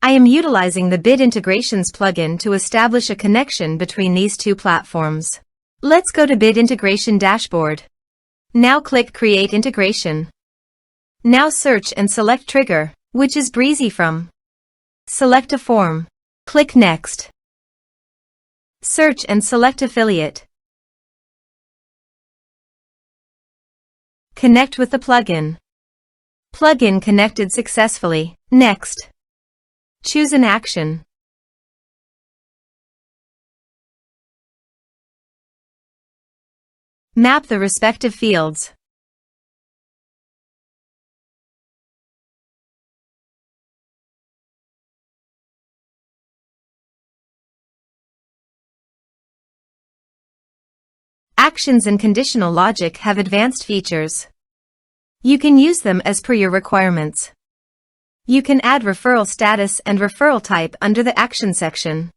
I am utilizing the Bid Integrations plugin to establish a connection between these two platforms. Let's go to Bid Integration Dashboard. Now click Create Integration. Now search and select Trigger, which is Brizy from. Select a form. Click Next. Search and select Affiliate. Connect with the plugin. Plugin connected successfully. Next. Choose an action. Map the respective fields. Actions and conditional logic have advanced features. You can use them as per your requirements. You can add referral status and referral type under the Action section.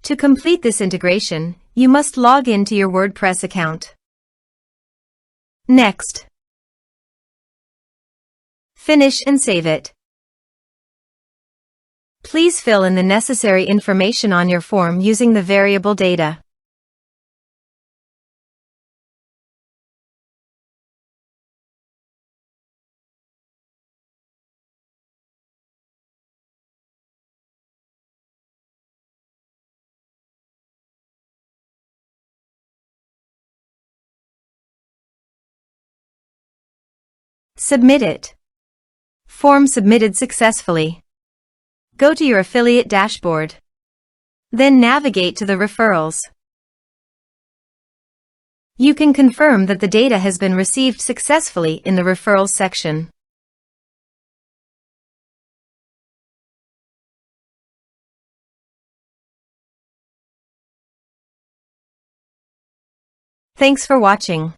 To complete this integration, you must log in to your WordPress account. Next. Finish and save it. Please fill in the necessary information on your form using the variable data. Submit it. Form submitted successfully. Go to your affiliate dashboard. Then navigate to the referrals. You can confirm that the data has been received successfully in the referrals section. Thanks for watching.